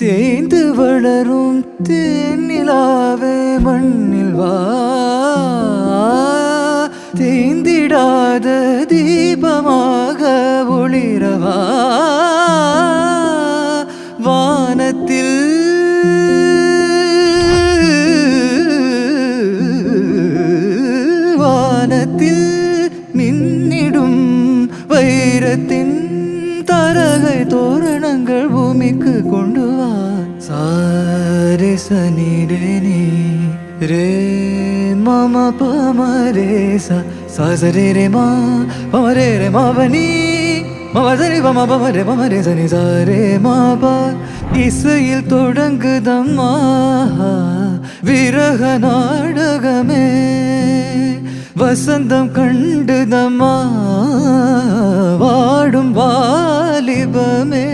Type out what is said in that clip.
தேய்ந்து வளரும் தேனிலாவே மண்ணில் வா, தேய்ந்திடாத தீபமாக ஒளிரவா. வானத்தில் வானத்தில் மின்னிடும் வைரத்தின் தரகை தோரணங்கள் பூமிக்கு கொண்டு வா. சாரே சனிரே நீ ரே மம பமரே சரி ரே மா பமரே ரே மாவனி மமரி பம பமரே பமரே சனி சாரே மாபா. இசையில் தொடங்குதம்மா விரக நாடகமே, வசந்தம் கண்டுதம்மா வாடும் வாலிபமே.